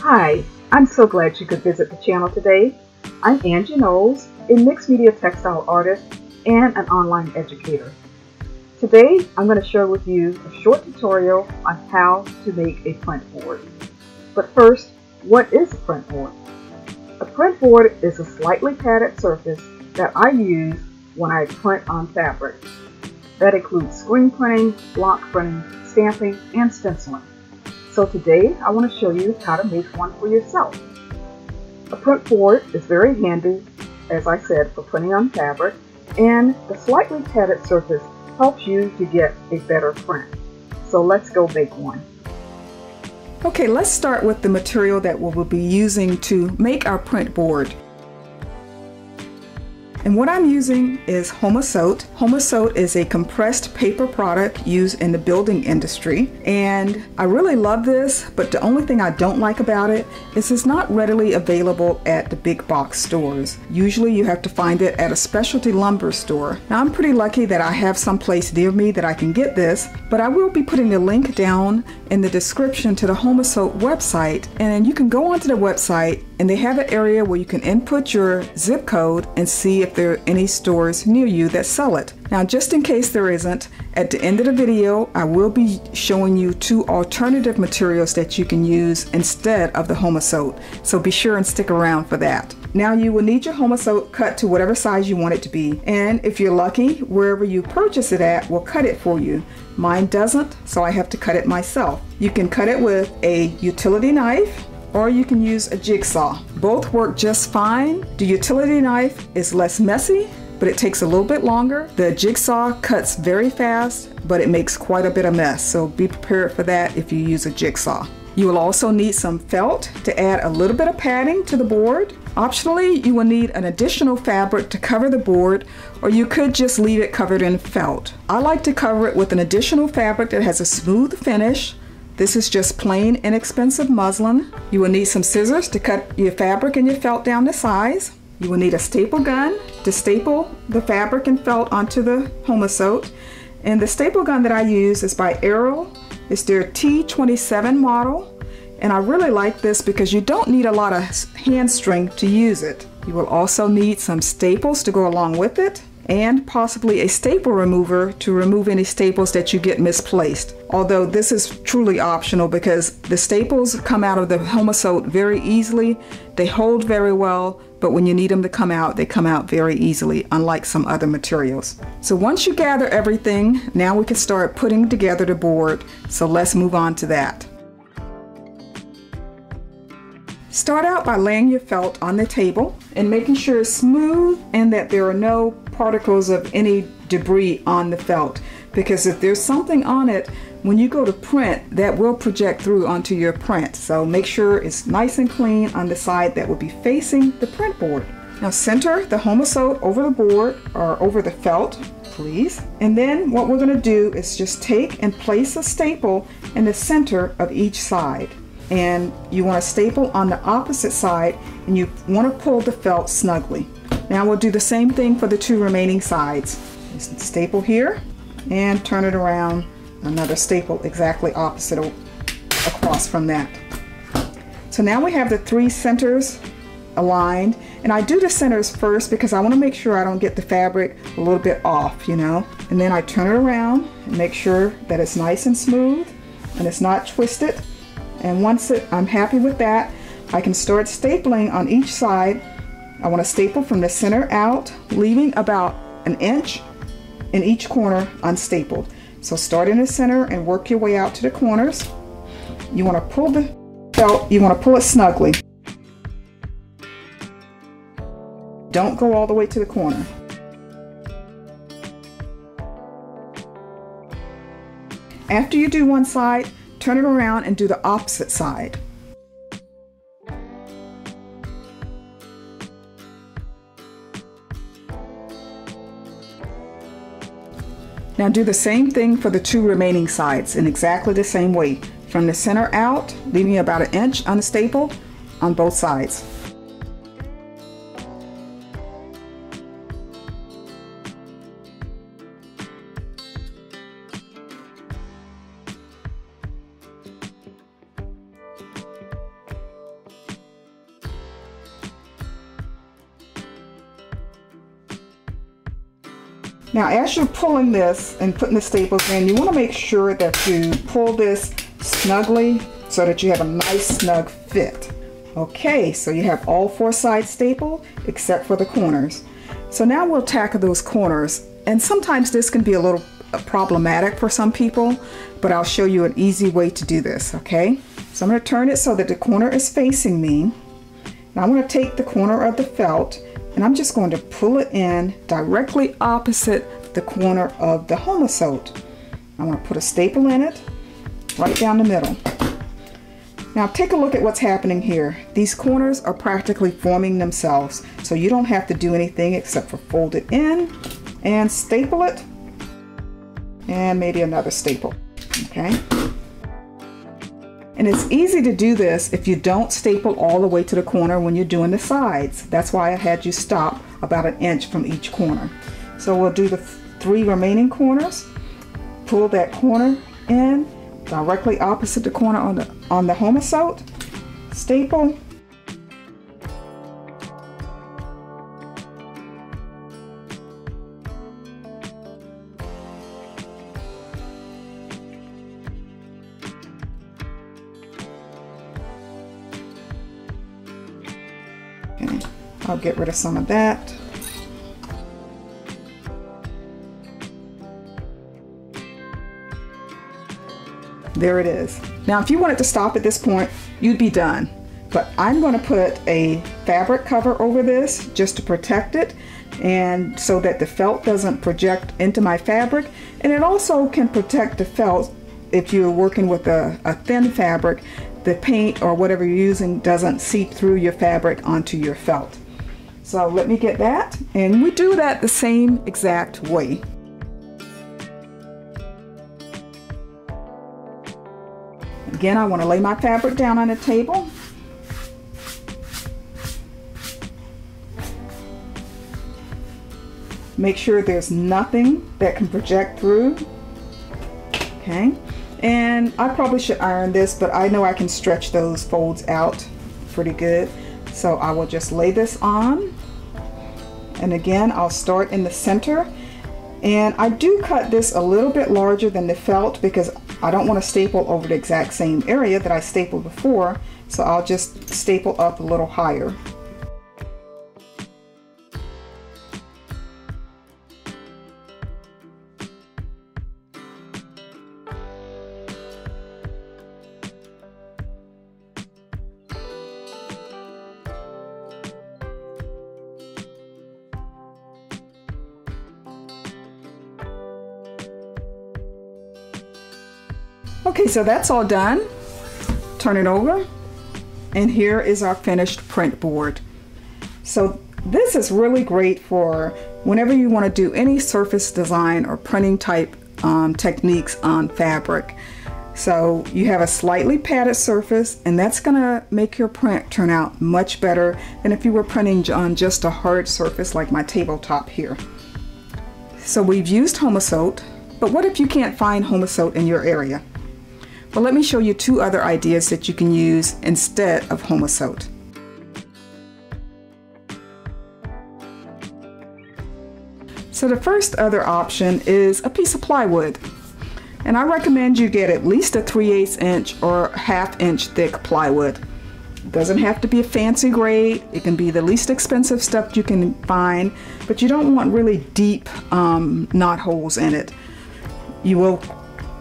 Hi, I'm so glad you could visit the channel today. I'm Angie Knowles, a mixed media textile artist and an online educator. Today, I'm going to share with you a short tutorial on how to make a print board. But first, what is a print board? A print board is a slightly padded surface that I use when I print on fabric. That includes screen printing, block printing, stamping, and stenciling. So today I want to show you how to make one for yourself. A print board is very handy, as I said, for printing on fabric, and the slightly padded surface helps you to get a better print. So let's go make one. Okay, let's start with the material that we will be using to make our print board. And what I'm using is Homosote. Homosote is a compressed paper product used in the building industry. And I really love this, but the only thing I don't like about it is it's not readily available at the big box stores. Usually you have to find it at a specialty lumber store. Now I'm pretty lucky that I have some place near me that I can get this, but I will be putting the link down in the description to the Homosote website. And you can go onto the website and they have an area where you can input your zip code and see if there are any stores near you that sell it. Now, just in case there isn't, at the end of the video, I will be showing you two alternative materials that you can use instead of the Homosote. So be sure and stick around for that. Now you will need your Homosote cut to whatever size you want it to be. And if you're lucky, wherever you purchase it at will cut it for you. Mine doesn't, so I have to cut it myself. You can cut it with a utility knife, or you can use a jigsaw. Both work just fine. The utility knife is less messy, but it takes a little bit longer. The jigsaw cuts very fast, but it makes quite a bit of mess, so be prepared for that if you use a jigsaw. You will also need some felt to add a little bit of padding to the board. Optionally, you will need an additional fabric to cover the board, or you could just leave it covered in felt. I like to cover it with an additional fabric that has a smooth finish. This is just plain, inexpensive muslin. You will need some scissors to cut your fabric and your felt down to size. You will need a staple gun to staple the fabric and felt onto the Homosote. And the staple gun that I use is by Arrow. It's their T27 model. And I really like this because you don't need a lot of hand strength to use it. You will also need some staples to go along with it, and possibly a staple remover to remove any staples that you get misplaced. Although this is truly optional because the staples come out of the Homosote very easily. They hold very well, but when you need them to come out, they come out very easily, unlike some other materials. So once you gather everything, now we can start putting together the board. So let's move on to that. Start out by laying your felt on the table and making sure it's smooth and that there are no particles of any debris on the felt, because if there's something on it, when you go to print, that will project through onto your print. So make sure it's nice and clean on the side that will be facing the print board. Now center the Homosote over the board, or over the felt, please. And then what we're going to do is just take and place a staple in the center of each side. And you want to staple on the opposite side, and you want to pull the felt snugly. Now we'll do the same thing for the two remaining sides. Just staple here and turn it around, another staple exactly opposite across from that. So now we have the three centers aligned, and I do the centers first because I want to make sure I don't get the fabric a little bit off, you know. And then I turn it around and make sure that it's nice and smooth and it's not twisted. And once I'm happy with that, I can start stapling on each side. I want to staple from the center out, leaving about an inch in each corner unstapled. So start in the center and work your way out to the corners. You want to pull the felt, you want to pull it snugly. Don't go all the way to the corner. After you do one side, turn it around and do the opposite side. Now do the same thing for the two remaining sides in exactly the same way. From the center out, leaving about an inch unstapled on both sides. Now as you're pulling this and putting the staples in, you want to make sure that you pull this snugly so that you have a nice snug fit. Okay, so you have all 4 sides stapled except for the corners. So now we'll tackle those corners, and sometimes this can be a little problematic for some people, but I'll show you an easy way to do this, okay? So I'm going to turn it so that the corner is facing me. Now I'm going to take the corner of the felt and I'm just going to pull it in directly opposite the corner of the Homosote. I'm going to put a staple in it right down the middle. Now take a look at what's happening here. These corners are practically forming themselves, so you don't have to do anything except for fold it in and staple it, and maybe another staple, okay? And it's easy to do this if you don't staple all the way to the corner when you're doing the sides. That's why I had you stop about 1 inch from each corner. So we'll do the 3 remaining corners, pull that corner in directly opposite the corner on the Homosote, staple, okay. I'll get rid of some of that. There it is. Now if you wanted to stop at this point, you'd be done. But I'm going to put a fabric cover over this just to protect it, and so that the felt doesn't project into my fabric. And it also can protect the felt if you're working with a thin fabric. The paint or whatever you're using doesn't seep through your fabric onto your felt. So let me get that, and we do that the same exact way. Again, I want to lay my fabric down on the table. Make sure there's nothing that can project through. Okay, and I probably should iron this, but I know I can stretch those folds out pretty good. So I will just lay this on. And again, I'll start in the center. And I do cut this a little bit larger than the felt because I don't want to staple over the exact same area that I stapled before, so I'll just staple up a little higher. Okay, so that's all done. Turn it over, and here is our finished print board. So this is really great for whenever you want to do any surface design or printing type techniques on fabric. So you have a slightly padded surface, and that's gonna make your print turn out much better than if you were printing on just a hard surface like my tabletop here. So we've used Homosote, but what if you can't find Homosote in your area? Well, let me show you 2 other ideas that you can use instead of Homosote. So the first other option is a piece of plywood. And I recommend you get at least a 3/8 inch or 1/2 inch thick plywood. It doesn't have to be a fancy grade. It can be the least expensive stuff you can find, but you don't want really deep knot holes in it. You will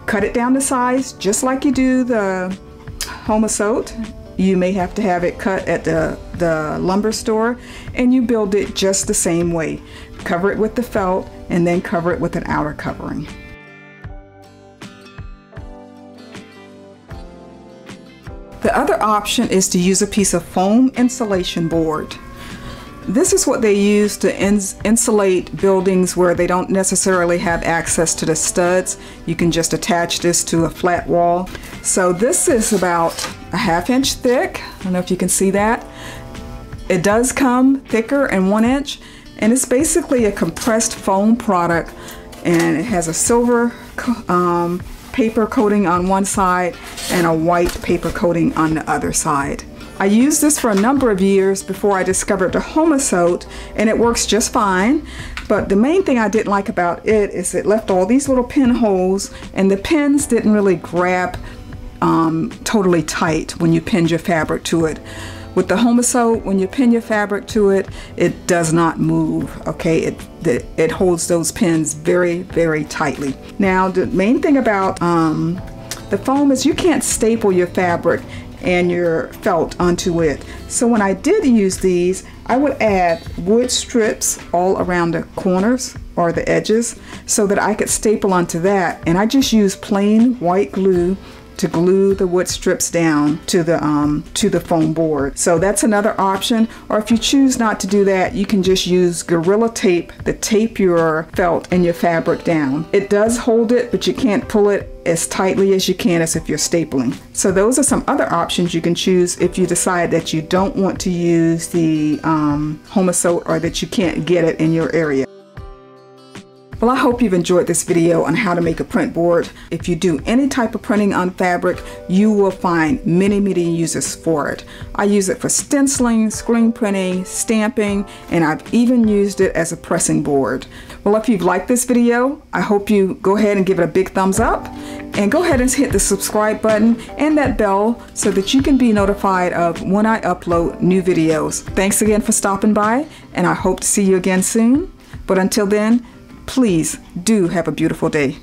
cut it down to size just like you do the Homosote. You may have to have it cut at the lumber store, and you build it just the same way. Cover it with the felt and then cover it with an outer covering. The other option is to use a piece of foam insulation board. This is what they use to insulate buildings where they don't necessarily have access to the studs. You can just attach this to a flat wall. So this is about a 1/2 inch thick. I don't know if you can see that. It does come thicker and 1 inch, and it's basically a compressed foam product, and it has a silver paper coating on one side and a white paper coating on the other side. I used this for a number of years before I discovered the Homosote, and it works just fine. But the main thing I didn't like about it is it left all these little pinholes, and the pins didn't really grab totally tight when you pinned your fabric to it. With the Homosew, when you pin your fabric to it, it does not move, okay? It holds those pins very, very tightly. Now, the main thing about the foam is you can't staple your fabric and your felt onto it. So when I did use these, I would add wood strips all around the corners or the edges so that I could staple onto that. And I just used plain white glue to glue the wood strips down to the foam board. So that's another option. Or if you choose not to do that, you can just use Gorilla Tape to tape your felt and your fabric down. It does hold it, but you can't pull it as tightly as you can as if you're stapling. So those are some other options you can choose if you decide that you don't want to use the Homosew, or that you can't get it in your area. Well, I hope you've enjoyed this video on how to make a print board. If you do any type of printing on fabric, you will find many, many uses for it. I use it for stenciling, screen printing, stamping, and I've even used it as a pressing board. Well, if you've liked this video, I hope you go ahead and give it a big thumbs up, and go ahead and hit the subscribe button and that bell so that you can be notified of when I upload new videos. Thanks again for stopping by, and I hope to see you again soon. But until then, please do have a beautiful day.